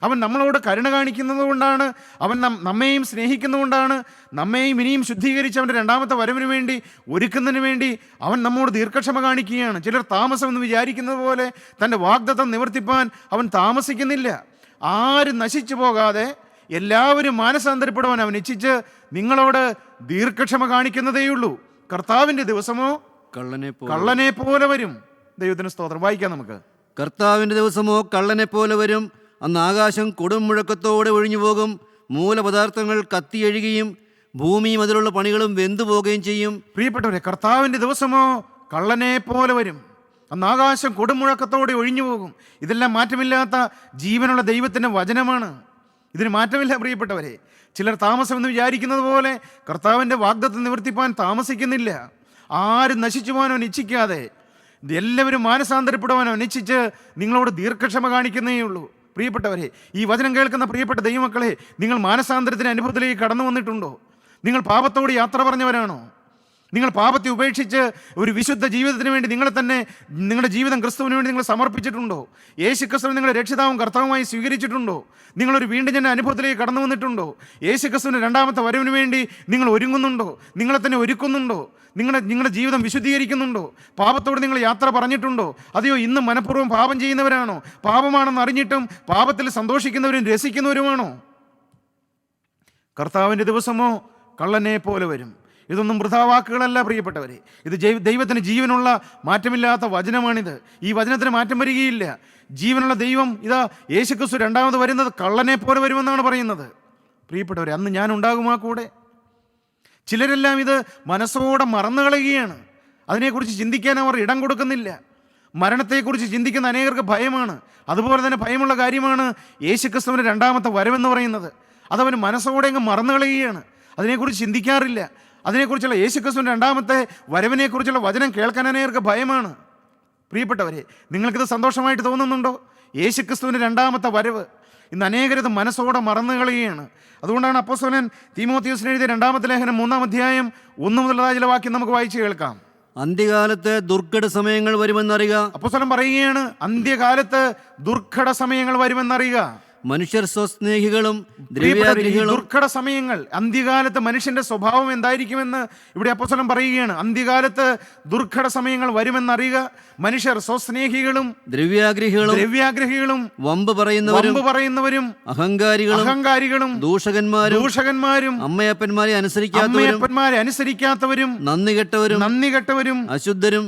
B: അവൻ നമ്മളോട് കരുണ കാണിക്കുന്നത് കൊണ്ടാണ്, അവൻ നമ്മെയും സ്നേഹിക്കുന്നതുകൊണ്ടാണ്, നമ്മെയും ഇനിയും ശുദ്ധീകരിച്ച് അവൻ്റെ രണ്ടാമത്തെ വരവിന് വേണ്ടി ഒരുക്കുന്നതിന് വേണ്ടി അവൻ നമ്മോട് ദീർഘക്ഷമ കാണിക്കുകയാണ്. ചിലർ താമസമെന്ന് വിചാരിക്കുന്നത് പോലെ തൻ്റെ വാഗ്ദത്തം നിവർത്തിപ്പാൻ അവൻ താമസിക്കുന്നില്ല. ആരും നശിച്ചു പോകാതെ എല്ലാവരും മാനസാന്തരപ്പെടുവാൻ അവൻ ഇച്ഛിച്ച് നിങ്ങളോട് ദീർഘക്ഷമ കാണിക്കുന്നതേയുള്ളൂ. കർത്താവിൻ്റെ ദിവസമോ കള്ളനെ പോലെ വരും. ദൈവത്തിന് സ്തോത്രം. വായിക്കാം നമുക്ക്.
C: കർത്താവിൻ്റെ ദിവസമോ കള്ളനെ പോലെ വരും. അന്ന് ആകാശം കൊടും മുഴക്കത്തോടെ ഒഴിഞ്ഞു പോകും. മൂലപദാർത്ഥങ്ങൾ കത്തിയഴുകയും ഭൂമിയും അതിലുള്ള പണികളും വെന്തുപോകുകയും ചെയ്യും.
B: പ്രിയപ്പെട്ടവരെ, കർത്താവിൻ്റെ ദിവസമോ കള്ളനെ പോലെ വരും. അന്ന് ആകാശം കൊടുമുഴക്കത്തോടെ ഒഴിഞ്ഞു പോകും. ഇതെല്ലാം മാറ്റമില്ലാത്ത ജീവനുള്ള ദൈവത്തിൻ്റെ വചനമാണ്. ഇതിന് മാറ്റമില്ല പ്രിയപ്പെട്ടവരെ. ചിലർ താമസമെന്ന് വിചാരിക്കുന്നത് പോലെ കർത്താവിൻ്റെ വാഗ്ദത്തം നിവർത്തിപ്പാൻ താമസിക്കുന്നില്ല. ആരും നശിച്ചു പോകാനോ ഇച്ഛിക്കാതെ എല്ലാവരും മാനസാന്തരപ്പെടുവാനോ ഇച്ഛിച്ച് നിങ്ങളോട് ദീർഘക്ഷമ കാണിക്കുന്നേ ഉള്ളൂ. പ്രിയപ്പെട്ടവരെ, ഈ വചനം കേൾക്കുന്ന പ്രിയപ്പെട്ട ദൈവമക്കളെ, നിങ്ങൾ മാനസാന്തരത്തിന് അനുഭവത്തിലേക്ക് കടന്നു വന്നിട്ടുണ്ടോ? നിങ്ങൾ പാപത്തോട് യാത്ര പറഞ്ഞവരാണോ? നിങ്ങൾ പാപത്തെ ഉപേക്ഷിച്ച് ഒരു വിശുദ്ധ ജീവിതത്തിന് വേണ്ടി നിങ്ങളെ തന്നെ, നിങ്ങളുടെ ജീവിതം ക്രിസ്തുവിന് വേണ്ടി നിങ്ങൾ സമർപ്പിച്ചിട്ടുണ്ടോ? യേശു ക്രിസ്തുവിനെ നിങ്ങളുടെ രക്ഷിതാവും കർത്താവുമായി സ്വീകരിച്ചിട്ടുണ്ടോ? നിങ്ങളൊരു വീണ്ടും ജന അനുഭവത്തിലേക്ക് കടന്നു വന്നിട്ടുണ്ടോ? യേശു ക്രിസ്തുവിൻ്റെ രണ്ടാമത്തെ വരവിന് വേണ്ടി നിങ്ങൾ ഒരുങ്ങുന്നുണ്ടോ? നിങ്ങളെ തന്നെ ഒരുക്കുന്നുണ്ടോ? നിങ്ങളുടെ ജീവിതം വിശുദ്ധീകരിക്കുന്നുണ്ടോ? പാപത്തോട് നിങ്ങൾ യാത്ര പറഞ്ഞിട്ടുണ്ടോ? അതെയോ ഇന്ന് മനഃപൂർവ്വം പാപം ചെയ്യുന്നവരാണോ? പാപമാണെന്ന് അറിഞ്ഞിട്ടും പാപത്തിൽ സന്തോഷിക്കുന്നവരും രസിക്കുന്നവരുമാണോ? കർത്താവിൻ്റെ ദിവസമോ കള്ളനെ പോലെ വരും. ഇതൊന്നും വൃഥാവാക്കുകളല്ല പ്രിയപ്പെട്ടവരെ. ഇത് ദൈവത്തിന് ജീവനുള്ള മാറ്റമില്ലാത്ത വചനമാണിത്. ഈ വചനത്തിന് മാറ്റം വരികയില്ല. ജീവനുള്ള ദൈവം ഇതാ യേശുക്രിസ്തു രണ്ടാമത് വരുന്നത് കള്ളനെ പോലെ വരുമെന്നാണ് പറയുന്നത്. പ്രിയപ്പെട്ടവരെ, അന്ന് ഞാൻ ഉണ്ടാകുമാ കൂടെ. ചിലരെല്ലാം ഇത് മനസ്സോടെ മറന്നു കളയുകയാണ്. അതിനെക്കുറിച്ച് ചിന്തിക്കാൻ അവർ ഇടം കൊടുക്കുന്നില്ല. മരണത്തെക്കുറിച്ച് ചിന്തിക്കുന്ന അനേകർക്ക് ഭയമാണ്. അതുപോലെ തന്നെ ഭയമുള്ള കാര്യമാണ് യേശുക്രിസ്തുവിൻ്റെ രണ്ടാമത്തെ വരവെന്ന് പറയുന്നത്. അതവന് മനസ്സോടെ അങ്ങ് മറന്നു കളയുകയാണ്. അതിനെക്കുറിച്ച് ചിന്തിക്കാറില്ല. അതിനെക്കുറിച്ചുള്ള യേശുക്രിസ്തുവിൻ്റെ രണ്ടാമത്തെ വരവിനെക്കുറിച്ചുള്ള വചനം കേൾക്കാൻ അനേകർക്ക് ഭയമാണ്. പ്രിയപ്പെട്ടവരെ, നിങ്ങൾക്കിത് സന്തോഷമായിട്ട് തോന്നുന്നുണ്ടോ? യേശുക്രിസ്തുവിൻ്റെ രണ്ടാമത്തെ വരവ് ഇന്ന് അനേകരിത് മനസ്സോടെ മറന്നു കളയുകയാണ്. അതുകൊണ്ടാണ് അപ്പോസ്തലൻ തീമോഥെയോസിന് എഴുതിയ രണ്ടാമത്തെ ലേഖനം 3-ാം അധ്യായം 1 മുതലുള്ളതായ ചില വാക്യം നമുക്ക് വായിച്ച് കേൾക്കാം.
C: അന്ത്യകാലത്ത് ദുർഘട സമയങ്ങൾ വരുമെന്നറിയുക.
B: അപ്പോസ്തലൻ പറയുകയാണ്, അന്ത്യകാലത്ത് ദുർഘട സമയങ്ങൾ വരുമെന്നറിയുക.
C: മനുഷ്യർ സ്വസ്നേഹികളും ദ്രവ്യാഗ്രഹികളും.
B: ദുർഘട സമയങ്ങൾ, അന്ത്യകാലത്ത് മനുഷ്യന്റെ സ്വഭാവം എന്തായിരിക്കുമെന്ന് ഇവിടെ അപ്പോസ്തലൻ പറയുകയാണ്. അന്ത്യകാലത്ത് ദുർഘട സമയങ്ങൾ വരുമെന്നറിയുക. മനുഷ്യർ സ്വസ്നേഹികളും ദ്രവ്യാഗ്രഹികളും
C: വമ്പ് പറയുന്നവരും
B: അഹങ്കാരികളും ദൂഷകന്മാരും
C: അമ്മയപ്പന്മാരെ
B: അനുസരിക്കാത്തവരും നന്ദി കെട്ടവരും അശുദ്ധരും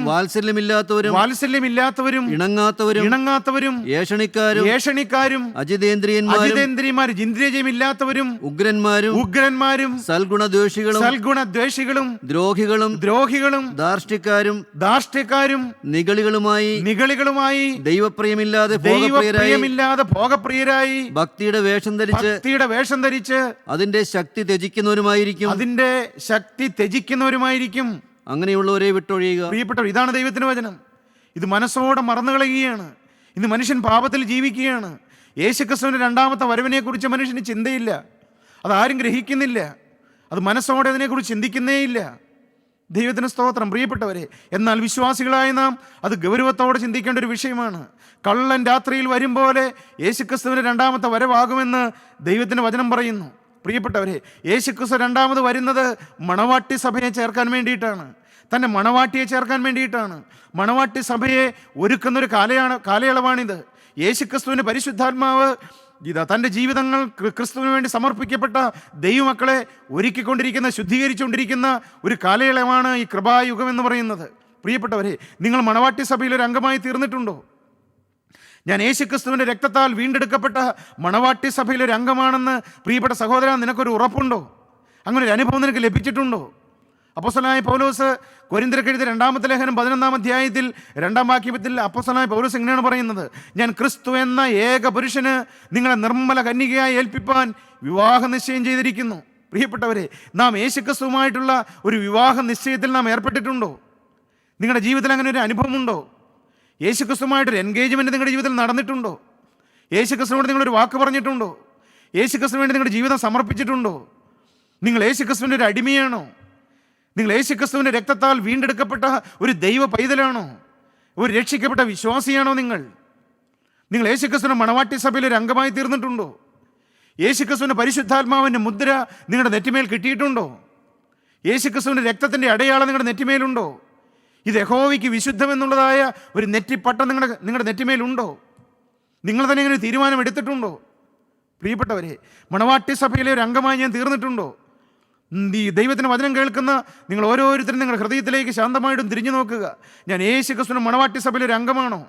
B: വാത്സല്യമില്ലാത്തവരും ഇണങ്ങാത്തവരും ഏഷണിക്കാരും അജിതേന്ദ്രിയന്മാരും ഇന്ദ്രിയജയമില്ലാത്തവരും ഉഗ്രന്മാരും സൽഗുണദ്വേഷികളും ദ്രോഹികളും ധാർഷ്ട്യക്കാരും നിഗളികളുമായി ദൈവപ്രിയമില്ലാതെ ഭോഗപ്രിയരായി ഭക്തിയുടെ വേഷം ധരിച്ച് അതിന്റെ ശക്തി ത്യജിക്കുന്നവരുമായിരിക്കും.
C: അങ്ങനെയുള്ളവരെ വിട്ടൊഴിയുക.
B: പ്രിയപ്പെട്ടവർ, ഇതാണ് ദൈവത്തിന്റെ വചനം. ഇത് മനസ്സോടെ മറന്നു കളയുകയാണ്. ഇന്ന് മനുഷ്യൻ പാപത്തിൽ ജീവിക്കുകയാണ്. യേശുക്രിസ്തുവിന്റെ രണ്ടാമത്തെ വരവിനെ കുറിച്ച് മനുഷ്യന് ചിന്തയില്ല. അതാരും ഗ്രഹിക്കുന്നില്ല. അത് മനസ്സോടെ അതിനെക്കുറിച്ച് ചിന്തിക്കുന്നേയില്ല. ദൈവത്തിന് സ്തോത്രം. പ്രിയപ്പെട്ടവരെ, എന്നാൽ വിശ്വാസികളായ നാം അത് ഗൗരവത്തോടെ ചിന്തിക്കേണ്ട ഒരു വിഷയമാണ്. കള്ളൻ രാത്രിയിൽ വരും പോലെ യേശുക്രിസ്തുവിന്റെ രണ്ടാമത്തെ വരവാകുമെന്ന് ദൈവത്തിന്റെ വചനം പറയുന്നു. പ്രിയപ്പെട്ടവരെ, യേശുക്രിസ്തു രണ്ടാമത് വരുന്നത് മണവാട്ടി സഭയെ ചേർക്കാൻ വേണ്ടിയിട്ടാണ്. തൻ്റെ മണവാട്ടിയെ ചേർക്കാൻ വേണ്ടിയിട്ടാണ്. മണവാട്ടി സഭയെ ഒരുക്കുന്നൊരു കാലയളവാണിത്. യേശുക്രിസ്തുവിൻ്റെ പരിശുദ്ധാത്മാവ് തൻ്റെ ജീവിതങ്ങൾ ക്രിസ്തുവിന് വേണ്ടി സമർപ്പിക്കപ്പെട്ട ദൈവമക്കളെ ഒരുക്കിക്കൊണ്ടിരിക്കുന്ന, ശുദ്ധീകരിച്ചുകൊണ്ടിരിക്കുന്ന ഒരു കാലയളവാണ് ഈ കൃപായുഗം എന്ന് പറയുന്നത്. പ്രിയപ്പെട്ടവരെ, നിങ്ങൾ മണവാട്ടി സഭയിൽ ഒരു അംഗമായി തീർന്നിട്ടുണ്ടോ? ഞാൻ യേശുക്രിസ്തുവിൻ്റെ രക്തത്താൽ വീണ്ടെടുക്കപ്പെട്ട മണവാട്ടി സഭയിൽ ഒരു അംഗമാണെന്ന് പ്രിയപ്പെട്ട സഹോദരൻ, നിനക്കൊരു ഉറപ്പുണ്ടോ? അങ്ങനെ ഒരു അനുഭവം നിനക്ക് ലഭിച്ചിട്ടുണ്ടോ? അപ്പോസ്തലനായ പൗലോസ് കൊരിന്ത്യർക്ക് എഴുതിയ 2-ാമത്തെ ലേഖനം 11-ാം അധ്യായത്തിൽ 2-ാം വാക്യത്തിൽ അപ്പോസ്തലനായ പൗലോസ് ഇങ്ങനെയാണ് പറയുന്നത്: ഞാൻ ക്രിസ്തു എന്ന ഏക പുരുഷന് നിങ്ങളെ നിർമ്മല കന്യകയായി ഏൽപ്പിപ്പാൻ വിവാഹ നിശ്ചയം ചെയ്തിരിക്കുന്നു. പ്രിയപ്പെട്ടവരെ, നാം യേശുക്രിസ്തുവുമായിട്ടുള്ള ഒരു വിവാഹ നിശ്ചയത്തിൽ നാം ഏർപ്പെട്ടിട്ടുണ്ടോ? നിങ്ങളുടെ ജീവിതത്തിൽ അങ്ങനെ ഒരു അനുഭവമുണ്ടോ? യേശുക്രിസ്തുവുമായിട്ടൊരു എൻഗേജ്മെൻറ്റ് നിങ്ങളുടെ ജീവിതത്തിൽ നടന്നിട്ടുണ്ടോ? യേശുക്രിസ്തുവിനോട് നിങ്ങളൊരു വാക്ക് പറഞ്ഞിട്ടുണ്ടോ? യേശുക്രിസ്തുവിന് വേണ്ടി നിങ്ങളുടെ ജീവിതം സമർപ്പിച്ചിട്ടുണ്ടോ? നിങ്ങൾ യേശുക്രിസ്തുവിൻ്റെ ഒരു അടിമയാണോ? നിങ്ങൾ യേശുക്രിസ്തുവിൻ്റെ രക്തത്താൽ വീണ്ടെടുക്കപ്പെട്ട ഒരു ദൈവ പൈതലാണോ? ഒരു രക്ഷിക്കപ്പെട്ട വിശ്വാസിയാണോ? നിങ്ങൾ യേശുക്രിസ്തുവിൻ്റെ മണവാട്ടി സഭയിൽ ഒരു അംഗമായി തീർന്നിട്ടുണ്ടോ? യേശുക്രിസ്തുവിൻ്റെ പരിശുദ്ധാത്മാവിൻ്റെ മുദ്ര നിങ്ങളുടെ നെറ്റിമേൽ കിട്ടിയിട്ടുണ്ടോ? യേശുക്രിസ്തുവിൻ്റെ രക്തത്തിൻ്റെ അടയാളം നിങ്ങളുടെ നെറ്റിമേലുണ്ടോ? ഇത് യഹോവയ്ക്ക് വിശുദ്ധമെന്നുള്ളതായ ഒരു നെറ്റിപ്പട്ടം നിങ്ങളുടെ നെറ്റിമേലുണ്ടോ? നിങ്ങൾ തന്നെ ഇങ്ങനെ തീരുമാനം എടുത്തിട്ടുണ്ടോ? പ്രിയപ്പെട്ടവരെ, മണവാട്ടി സഭയിലെ ഒരു അംഗമായി ഞാൻ തീർന്നിട്ടുണ്ടോ? ഈ ദൈവത്തിന് വചനം കേൾക്കുന്ന നിങ്ങൾ ഓരോരുത്തരും നിങ്ങളുടെ ഹൃദയത്തിലേക്ക് ശാന്തമായിട്ടും തിരിഞ്ഞു നോക്കുക. ഞാൻ യേശുക്രിസ്തുവിന്റെ മണവാട്ടി സഭയിലെ ഒരു അംഗമാണോ?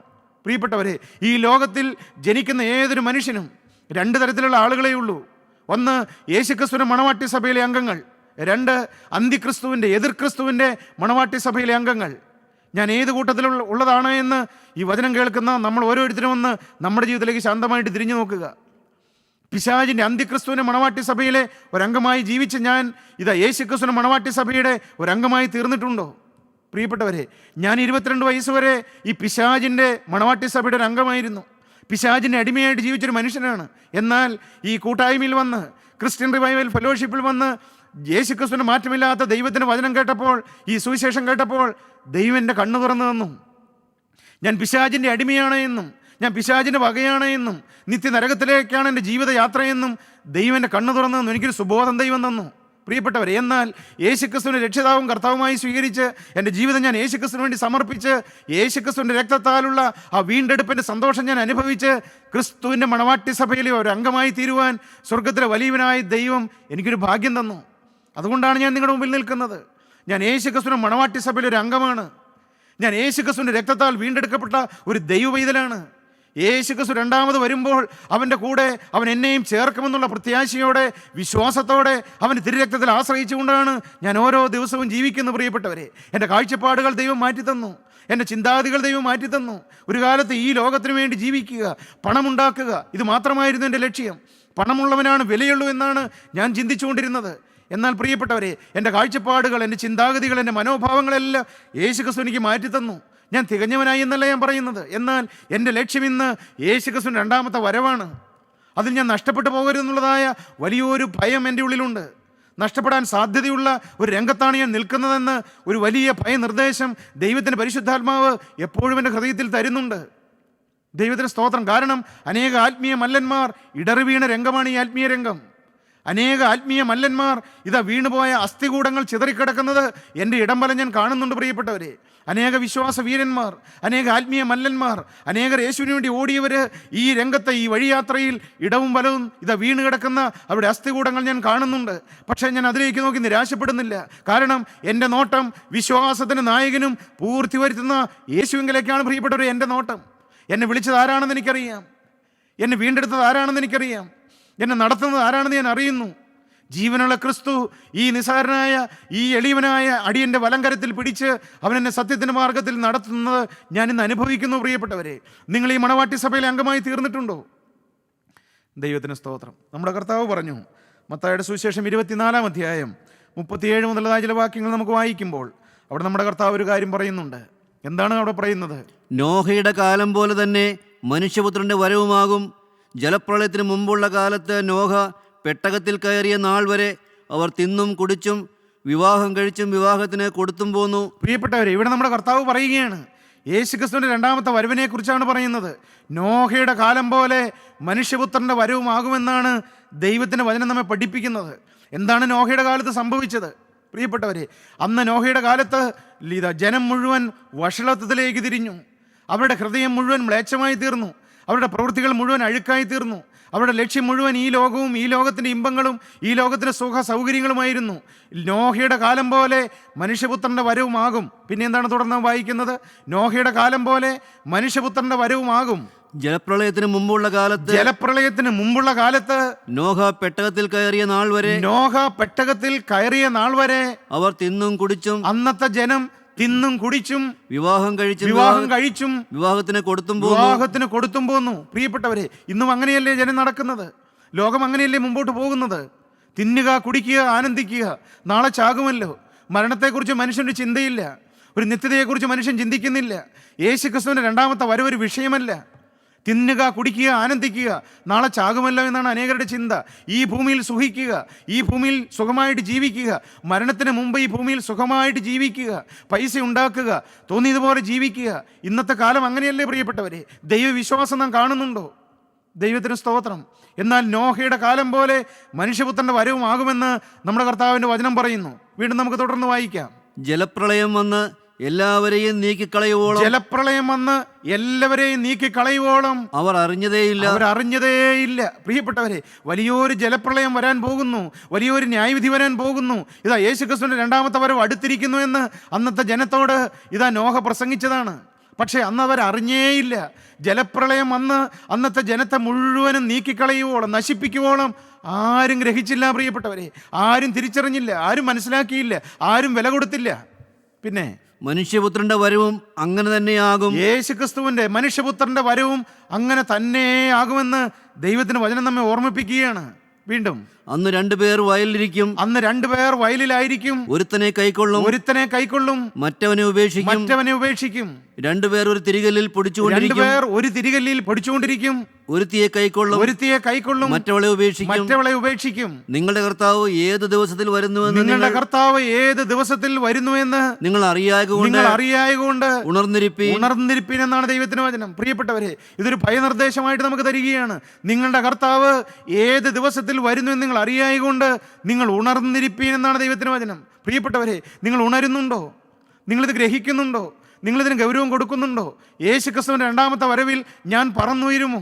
B: പ്രിയപ്പെട്ടവരെ, ഈ ലോകത്തിൽ ജനിക്കുന്ന ഏതൊരു മനുഷ്യനും 2 തരത്തിലുള്ള ആളുകളേ ഉള്ളൂ. ഒന്ന്, യേശുക്രിസ്തുവിന്റെ മണവാട്ടി സഭയിലെ അംഗങ്ങൾ. 2, അന്തിക്രിസ്തുവിൻ്റെ, എതിർ ക്രിസ്തുവിൻ്റെ മണവാട്ടി സഭയിലെ അംഗങ്ങൾ. ഞാൻ ഏത് കൂട്ടത്തിലുള്ള ഉള്ളതാണ് എന്ന് ഈ വചനം കേൾക്കുന്ന നമ്മൾ ഓരോരുത്തരും ഒന്ന് നമ്മുടെ ജീവിതത്തിലേക്ക് ശാന്തമായിട്ട് തിരിഞ്ഞു നോക്കുക. പിശാചിൻ്റെ അന്ത്യക്രിസ്തുവിൻ്റെ മണവാട്ടി സഭയിലെ ഒരംഗമായി ജീവിച്ച് ഞാൻ യേശുക്രിസ്തുവിൻ്റെ മണവാട്ടി സഭയുടെ ഒരംഗമായി തീർന്നിട്ടുണ്ടോ? പ്രിയപ്പെട്ടവരെ, ഞാൻ 22 വയസ്സ് വരെ ഈ പിശാചിൻ്റെ മണവാട്ടി സഭയുടെ ഒരു അംഗമായിരുന്നു. പിശാചിൻ്റെ അടിമയായിട്ട് ജീവിച്ചൊരു മനുഷ്യനാണ്. എന്നാൽ ഈ കൂട്ടായ്മയിൽ വന്ന്, ക്രിസ്ത്യൻ റിവൈവൽ ഫെലോഷിപ്പിൽ വന്ന്, യേശുക്രിസ്തുവിൻ്റെ മാറ്റമില്ലാത്ത ദൈവത്തിൻ്റെ വചനം കേട്ടപ്പോൾ, ഈ സുവിശേഷം കേട്ടപ്പോൾ ദൈവം എൻ്റെ കണ്ണു തുറന്നു തന്നു. ഞാൻ പിശാചിൻ്റെ അടിമയാണ് എന്നും, ഞാൻ പിശാചിൻ്റെ വകയാണ് എന്നും, നിത്യനരകത്തിലേക്കാണ് എൻ്റെ ജീവിതയാത്രയെന്നും ദൈവം എൻ്റെ കണ്ണു തുറന്നു തന്നു. എനിക്കൊരു സുബോധം ദൈവം തന്നു. പ്രിയപ്പെട്ടവരെ, എന്നാൽ യേശുക്രിസ്തുവിനെ രക്ഷിതാവും കർത്താവുമായി സ്വീകരിച്ച് എൻ്റെ ജീവിതം ഞാൻ യേശുക്രിസ്തുവിന് വേണ്ടി സമർപ്പിച്ച് യേശുക്രിസ്തുവിൻ്റെ രക്തത്താലുള്ള ആ വീണ്ടെടുപ്പിൻ്റെ സന്തോഷം ഞാൻ അനുഭവിച്ച് ക്രിസ്തുവിൻ്റെ മണവാട്ടി സഭയിലെ ഒരു അംഗമായി തീരുവാൻ സ്വർഗത്തിലെ വലിയവനായ ദൈവം എനിക്കൊരു ഭാഗ്യം തന്നു. അതുകൊണ്ടാണ് ഞാൻ നിങ്ങളുടെ മുമ്പിൽ നിൽക്കുന്നത്. ഞാൻ യേശുക്രിസ്തുവിൻ്റെ മണവാട്ടി സഭയിലെ ഒരു അംഗമാണ്. ഞാൻ യേശുക്രിസ്തുവിൻ്റെ രക്തത്താൽ വീണ്ടെടുക്കപ്പെട്ട ഒരു ദൈവവൈതലാണ്. യേശുക്രിസ്തു രണ്ടാമത് വരുമ്പോൾ അവൻ്റെ കൂടെ അവൻ എന്നെയും ചേർക്കുമെന്നുള്ള പ്രത്യാശയോടെ, വിശ്വാസത്തോടെ, അവൻ്റെ തിരുരക്തത്തിൽ ആശ്രയിച്ചുകൊണ്ടാണ് ഞാൻ ഓരോ ദിവസവും ജീവിക്കുന്നത്. പ്രിയപ്പെട്ടവരെ, എൻ്റെ കാഴ്ചപ്പാടുകൾ ദൈവം മാറ്റിത്തന്നു, എൻ്റെ ചിന്താഗതികൾ ദൈവം മാറ്റിത്തന്നു. ഒരു കാലത്ത് ഈ ലോകത്തിന് വേണ്ടി ജീവിക്കുക, പണമുണ്ടാക്കുക, ഇത് മാത്രമായിരുന്നു എൻ്റെ ലക്ഷ്യം. പണമുള്ളവനാണ് വിലയുള്ളൂ എന്നാണ് ഞാൻ ചിന്തിച്ചുകൊണ്ടിരുന്നത്. എന്നാൽ പ്രിയപ്പെട്ടവരെ, എൻ്റെ കാഴ്ചപ്പാടുകൾ, എൻ്റെ ചിന്താഗതികൾ, എൻ്റെ മനോഭാവങ്ങളെല്ലാം യേശുക്രിസ്തു എനിക്ക് മാറ്റിത്തന്നു. ഞാൻ തികഞ്ഞവനായി എന്നല്ല ഞാൻ പറയുന്നത്. എന്നാൽ എൻ്റെ ലക്ഷ്യം ഇന്ന് യേശുക്രിസ്തുവിൻ്റെ രണ്ടാമത്തെ വരവാണ്. അതിൽ ഞാൻ നഷ്ടപ്പെട്ടു പോകരുതെന്നുള്ളതായ വലിയൊരു ഭയം എൻ്റെ ഉള്ളിലുണ്ട്. നഷ്ടപ്പെടാൻ സാധ്യതയുള്ള ഒരു രംഗത്താണ് ഞാൻ നിൽക്കുന്നതെന്ന് ഒരു വലിയ ഭയനിർദ്ദേശം ദൈവത്തിൻ്റെ പരിശുദ്ധാത്മാവ് എപ്പോഴും എൻ്റെ ഹൃദയത്തിൽ തരുന്നുണ്ട്. ദൈവത്തിന് സ്തോത്രം. കാരണം അനേക ആത്മീയ മല്ലന്മാർ ഇടറി വീണ രംഗമാണ് ഈ ആത്മീയ രംഗം. അനേക ആത്മീയ മല്ലന്മാർ വീണുപോയ അസ്ഥികൂടങ്ങൾ ചിതറിക്കിടക്കുന്നത് എൻ്റെ ഇടംബലം ഞാൻ കാണുന്നുണ്ട്. പ്രിയപ്പെട്ടവരെ, അനേക വിശ്വാസ വീരന്മാർ, അനേക ആത്മീയ മല്ലന്മാർ, അനേകർ യേശുവിന് വേണ്ടി ഓടിയവർ ഈ രംഗത്തെ ഈ വഴിയാത്രയിൽ ഇടവും വലവും വീണ് കിടക്കുന്ന അവരുടെ അസ്ഥികൂടങ്ങൾ ഞാൻ കാണുന്നുണ്ട്. പക്ഷേ ഞാൻ അതിലേക്ക് നോക്കി നിരാശപ്പെടുന്നില്ല. കാരണം എൻ്റെ നോട്ടം വിശ്വാസത്തിന് നായകനും പൂർത്തി വരുത്തുന്ന യേശുവിങ്കിലേക്കാണ്. പ്രിയപ്പെട്ടവരെ, എൻ്റെ നോട്ടം. എന്നെ വിളിച്ചത് ആരാണെന്ന് എനിക്കറിയാം. എന്നെ വീണ്ടെടുത്തത് ആരാണെന്ന് എനിക്കറിയാം. എന്നെ നടത്തുന്നത് ആരാണെന്ന് ഞാൻ അറിയുന്നു. ജീവനുള്ള ക്രിസ്തു ഈ നിസ്സാരനായ, ഈ എളിയവനായ അടിയൻ്റെ വലങ്കരത്തിൽ പിടിച്ച് അവനെന്നെ സത്യത്തിൻ്റെ മാർഗത്തിൽ നടത്തുന്നത് ഞാൻ ഇന്ന് അനുഭവിക്കുന്നു. പ്രിയപ്പെട്ടവരെ, നിങ്ങൾ ഈ മണവാട്ടി സഭയിലെ അംഗമായി തീർന്നിട്ടുണ്ടോ? ദൈവത്തിന് സ്തോത്രം. നമ്മുടെ കർത്താവ് പറഞ്ഞു, മത്തായിയുടെ സുവിശേഷം 24-ാം അധ്യായം 37 മുതലുള്ളതായ ചില വാക്യങ്ങൾ നമുക്ക് വായിക്കുമ്പോൾ അവിടെ നമ്മുടെ കർത്താവ് ഒരു കാര്യം പറയുന്നുണ്ട്. എന്താണ് അവിടെ പറയുന്നത്?
C: നോഹയുടെ കാലം പോലെ തന്നെ മനുഷ്യപുത്രൻ്റെ വരവുമാകും. ജലപ്രളയത്തിന് മുമ്പുള്ള കാലത്ത് നോഹ പെട്ടകത്തിൽ കയറിയ നാൾ വരെ അവർ തിന്നും കുടിച്ചും വിവാഹം കഴിച്ചും വിവാഹത്തിന് കൊടുത്തും പോന്നു.
B: പ്രിയപ്പെട്ടവരെ, ഇവിടെ നമ്മുടെ കർത്താവ് പറയുകയാണ്, യേശുക്രിസ്തുവിൻ്റെ രണ്ടാമത്തെ വരവിനെ കുറിച്ചാണ് പറയുന്നത്. നോഹയുടെ കാലം പോലെ മനുഷ്യപുത്രൻ്റെ വരവുമാകുമെന്നാണ് ദൈവത്തിൻ്റെ വചനം നമ്മെ പഠിപ്പിക്കുന്നത്. എന്താണ് നോഹയുടെ കാലത്ത് സംഭവിച്ചത്? പ്രിയപ്പെട്ടവരെ, അന്ന് നോഹയുടെ കാലത്ത് ജനം മുഴുവൻ വഷളത്വത്തിലേക്ക് തിരിഞ്ഞു. അവരുടെ ഹൃദയം മുഴുവൻ മ്ലേച്ഛമായി തീർന്നു. അവരുടെ പ്രവൃത്തികൾ മുഴുവൻ അഴുക്കായി തീർന്നു. അവരുടെ ലക്ഷ്യം മുഴുവൻ ഈ ലോകവും ഈ ലോകത്തിൻ്റെ ഇമ്പങ്ങളും ഈ ലോകത്തിൻ്റെ സുഖ സൗകര്യങ്ങളുമായിരുന്നു. നോഹയുടെ കാലം പോലെ മനുഷ്യപുത്രൻ്റെ വരവുമാകും. പിന്നെ എന്താണ് തുടർന്ന് വായിക്കുന്നത്? നോഹയുടെ കാലം പോലെ മനുഷ്യപുത്രൻ്റെ വരവുമാകും.
C: ജലപ്രളയത്തിന് മുമ്പുള്ള കാലത്ത് നോഹ പെട്ടകത്തിൽ കയറിയ നാൾ വരെ അവർ തിന്നും കുടിച്ചും, അന്നത്തെ ജനം തിന്നും കുടിച്ചും വിവാഹം കഴിച്ചും വിവാഹത്തിന് കൊടുത്തും പോന്നു. പ്രിയപ്പെട്ടവരെ, ഇന്നും അങ്ങനെയല്ലേ ജനം നടക്കുന്നത്? ലോകം അങ്ങനെയല്ലേ മുമ്പോട്ട് പോകുന്നത്? തിന്നുക, കുടിക്കുക, ആനന്ദിക്കുക. നാളെ ചാകുമല്ലോ. മരണത്തെക്കുറിച്ച് മനുഷ്യൻ്റെ ചിന്തയില്ല. ഒരു നിത്യതയെക്കുറിച്ച് മനുഷ്യൻ ചിന്തിക്കുന്നില്ല. യേശുക്രിസ്തുവിൻ്റെ രണ്ടാമത്തെ വരവൊരു വിഷയമല്ല. തിന്നുക, കുടിക്കുക, ആനന്ദിക്കുക, നാളെ ചാകുമല്ലോ എന്നാണ് അനേകരുടെ ചിന്ത. ഈ ഭൂമിയിൽ സുഖിക്കുക, ഈ ഭൂമിയിൽ സുഖമായിട്ട് ജീവിക്കുക, മരണത്തിന് മുമ്പ് ഈ ഭൂമിയിൽ സുഖമായിട്ട് ജീവിക്കുക, പൈസ ഉണ്ടാക്കുക, തോന്നിയതുപോലെ ജീവിക്കുക. ഇന്നത്തെ കാലം അങ്ങനെയല്ലേ പ്രിയപ്പെട്ടവരെ? ദൈവവിശ്വാസം നാം കാണുന്നുണ്ടോ? ദൈവത്തിന് സ്തോത്രം. എന്നാൽ നോഹയുടെ കാലം പോലെ മനുഷ്യപുത്രൻ്റെ വരവുമാകുമെന്ന് നമ്മുടെ കർത്താവിൻ്റെ വചനം പറയുന്നു. വീണ്ടും നമുക്ക് തുടർന്ന് വായിക്കാം. ജലപ്രളയം വന്ന് എല്ലാവരെയും നീക്കിക്കളയുവോളം അവർ അറിഞ്ഞതേയില്ല. പ്രിയപ്പെട്ടവരെ, വലിയൊരു ജലപ്രളയം വരാൻ പോകുന്നു. വലിയൊരു ന്യായവിധി വരാൻ പോകുന്നു. യേശുക്രിസ്തുവിന്റെ രണ്ടാമത്തെ വരവ് അടുത്തിരിക്കുന്നു എന്ന് അന്നത്തെ ജനത്തോട് നോഹ പ്രസംഗിച്ചതാണ്. പക്ഷേ അന്ന് അവർ അറിഞ്ഞേയില്ല. ജലപ്രളയം വന്ന് അന്നത്തെ ജനത്തെ മുഴുവനും നീക്കിക്കളയുവോളം, നശിപ്പിക്കുവോളം ആരും ഗ്രഹിച്ചില്ല. പ്രിയപ്പെട്ടവരെ, ആരും തിരിച്ചറിഞ്ഞില്ല, ആരും മനസ്സിലാക്കിയില്ല, ആരും വില കൊടുത്തില്ല. പിന്നെ മനുഷ്യപുത്രന്റെ വരവും അങ്ങനെ തന്നെയാകും.
B: യേശുക്രിസ്തുവിന്റെ മനുഷ്യപുത്രന്റെ വരവും അങ്ങനെ തന്നെ ആകുമെന്ന് ദൈവത്തിന്റെ വചനം നമ്മെ ഓർമ്മിപ്പിക്കുകയാണ്. വീണ്ടും
C: അന്ന് രണ്ടുപേർ വയലിലിരിക്കും.
B: അന്ന് രണ്ടുപേർ വയലിലായിരിക്കും.
C: ഒരുത്തനെ കൈക്കൊള്ളും, മറ്റവനെ ഉപേക്ഷിക്കും. രണ്ടുപേർ ഒരു തിരികല്ലിൽ പൊടിച്ചുകൊണ്ടിരിക്കും. ഒരുത്തിയെ കൈക്കൊള്ളും, മറ്റവളെ ഉപേക്ഷിക്കും. നിങ്ങളുടെ കർത്താവ് ഏത് ദിവസത്തിൽ വരുന്നുവെന്ന് നിങ്ങൾ അറിയായകൊണ്ട് ഉണർന്നിരിപ്പീൻ
B: എന്നാണ് ദൈവത്തിന്റെ വചനം. പ്രിയപ്പെട്ടവരെ, ഇതൊരു ഭയനിർദ്ദേശമായിട്ട് നമുക്ക് തരികയാണ്. നിങ്ങളുടെ കർത്താവ് ഏത് ദിവസത്തിൽ വരുന്നു എന്ന് നിങ്ങൾ അറിയായകൊണ്ട് നിങ്ങൾ ഉണർന്നിരിപ്പീൻ എന്നാണ് ദൈവത്തിന്റെ വചനം. പ്രിയപ്പെട്ടവരെ, നിങ്ങൾ ഉണരുന്നുണ്ടോ? നിങ്ങളിത് ഗ്രഹിക്കുന്നുണ്ടോ? നിങ്ങളിതിന് ഗൗരവം കൊടുക്കുന്നുണ്ടോ? യേശുക്രിസ്തുവിന്റെ രണ്ടാമത്തെ വരവിൽ ഞാൻ പറന്നുയരുമോ?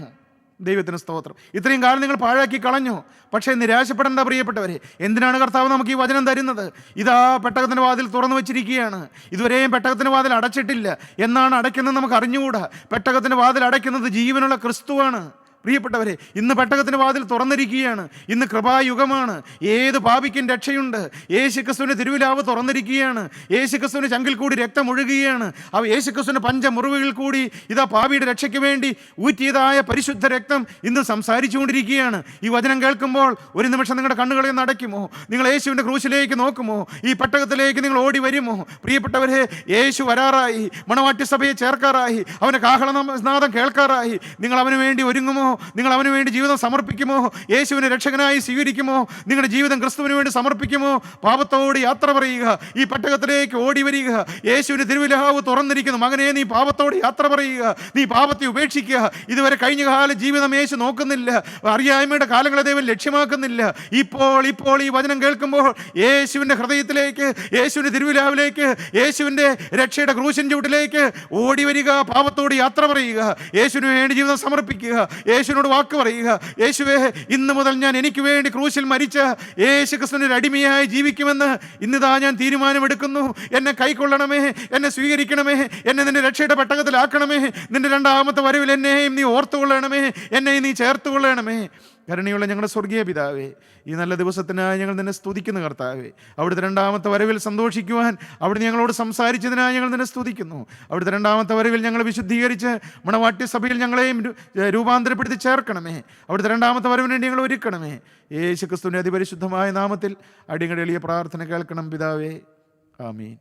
B: ദൈവത്തിന് സ്തോത്രം. ഇത്രയും കാലം നിങ്ങൾ പാഴാക്കി കളഞ്ഞു. പക്ഷേ നിരാശപ്പെടേണ്ട പ്രിയപ്പെട്ടവരെ. എന്തിനാണ് കർത്താവ് നമുക്ക് ഈ വചനം തരുന്നത്? ഇതാ പെട്ടകത്തിൻ്റെ വാതിൽ തുറന്നു വെച്ചിരിക്കുകയാണ്. ഇതുവരെയും പെട്ടകത്തിൻ്റെ വാതിൽ അടച്ചിട്ടില്ല. എന്നാണ് അടയ്ക്കുന്നത് നമുക്ക് അറിഞ്ഞുകൂടാ. പെട്ടകത്തിൻ്റെ വാതിൽ അടയ്ക്കുന്നത് ജീവനുള്ള ക്രിസ്തുവാണ്. പ്രിയപ്പെട്ടവരെ, ഇന്ന് പെട്ടകത്തിന് വാതിൽ തുറന്നിരിക്കുകയാണ്. ഇന്ന് കൃപായുഗമാണ്. ഏത് പാപിക്കും രക്ഷയുണ്ട്. യേശുക്രിസ്തുവിന്റെ തിരുവിലാവ് തുറന്നിരിക്കുകയാണ്. യേശുക്രിസ്തുവിന്റെ ചങ്കിൽ കൂടി രക്തം ഒഴുകുകയാണ്. യേശുക്രിസ്തുവിന്റെ പഞ്ചമുറിവുകൾ കൂടി ഇതാ പാപിയുടെ രക്ഷയ്ക്ക് വേണ്ടി ഊറ്റിയതായ പരിശുദ്ധ രക്തം ഇന്ന് സംസാരിച്ചുകൊണ്ടിരിക്കുകയാണ്. ഈ വചനം കേൾക്കുമ്പോൾ ഒരു നിമിഷം നിങ്ങളുടെ കണ്ണുകളെ ഒന്ന് അടയ്ക്കുമോ? നിങ്ങൾ യേശുവിന്റെ ക്രൂശിലേക്ക് നോക്കുമോ? ഈ പെട്ടകത്തിലേക്ക് നിങ്ങൾ ഓടി വരുമോ? പ്രിയപ്പെട്ടവരെ, യേശു വരാറായി. മണവാട്ടി സഭയെ ചേർക്കാറായി. അവന്റെ കാഹളനാദം കേൾക്കാറായി. നിങ്ങൾ അവന് വേണ്ടി ഒരുങ്ങുമോ? നിങ്ങൾ അവന് വേണ്ടി ജീവിതം സമർപ്പിക്കുമോ? യേശുവിനെ രക്ഷകനായി സ്വീകരിക്കുമോ? നിങ്ങളുടെ ജീവിതം ക്രിസ്തുവിന് വേണ്ടി സമർപ്പിക്കുമോ? പാപത്തോട് യാത്ര പറയുക. ഈ പെട്ടകത്തിലേക്ക് ഓടി വരിക. യേശുവിന് തിരുവിലാവ് തുറന്നിരിക്കുന്നു. മകനെ, നീ പാപത്തോട് യാത്ര പറയുക. നീ പാപത്തെ ഉപേക്ഷിക്കുക. ഇതുവരെ കഴിഞ്ഞ കാല ജീവിതം യേശു നോക്കുന്നില്ല. അറിയായ്മയുടെ കാലങ്ങളെ ദൈവം ലക്ഷ്യമാക്കുന്നില്ല. ഇപ്പോൾ ഈ വചനം കേൾക്കുമ്പോൾ യേശുവിൻ്റെ ഹൃദയത്തിലേക്ക്, യേശുവിൻ്റെ തിരുവിലാവിലേക്ക്, യേശുവിൻ്റെ രക്ഷയുടെ ക്രൂശിൻ ചൂട്ടിലേക്ക് ഓടി വരിക. പാപത്തോട് യാത്ര പറയുക. യേശുവിന് വേണ്ടി ജീവിതം സമർപ്പിക്കുക. യേശുവിനോട് വാക്ക് പറയുക. യേശുവേ, ഇന്ന് മുതൽ ഞാൻ എനിക്ക് വേണ്ടി ക്രൂശിൽ മരിച്ച യേശു ക്രിസ്തുവിന്റെ അടിമയായി ജീവിക്കുമെന്ന് ഇന്നിതാ ഞാൻ തീരുമാനമെടുക്കുന്നു. എന്നെ കൈക്കൊള്ളണമേ, എന്നെ സ്വീകരിക്കണമേ, എന്നെ നിന്റെ രക്ഷയുടെ പെട്ടകത്തിലാക്കണമേ. നിന്റെ രണ്ടാമത്തെ വരവിൽ എന്നെയും നീ ഓർത്തുകൊള്ളണമേ, എന്നെയും നീ ചേർത്തുകൊള്ളണമേ. കരുണയുള്ള ഞങ്ങളുടെ സ്വർഗീയ പിതാവേ, ഈ നല്ല ദിവസത്തിനായി ഞങ്ങൾ നിന്നെ സ്തുതിക്കുന്നു കർത്താവേ. അവിടുത്തെ രണ്ടാമത്തെ വരവിൽ സന്തോഷിക്കുവാൻ അവിടുന്ന് ഞങ്ങളോട് സംസാരിച്ചതിനായി ഞങ്ങൾ നിന്നെ സ്തുതിക്കുന്നു. അവിടുത്തെ രണ്ടാമത്തെ വരവിൽ ഞങ്ങൾ വിശുദ്ധീകരിച്ച് മണവാട്ടി സഭയിൽ ഞങ്ങളെയും രൂപാന്തരപ്പെടുത്തി ചേർക്കണമേ. അവിടുത്തെ രണ്ടാമത്തെ വരവിന് വേണ്ടി ഞങ്ങൾ ഒരുക്കണമേ. യേശു ക്രിസ്തുവിൻ്റെ അതിപരിശുദ്ധമായ നാമത്തിൽ അടിയങ്ങളുടെ എളിയ പ്രാർത്ഥന കേൾക്കണം പിതാവേ. ആമീൻ.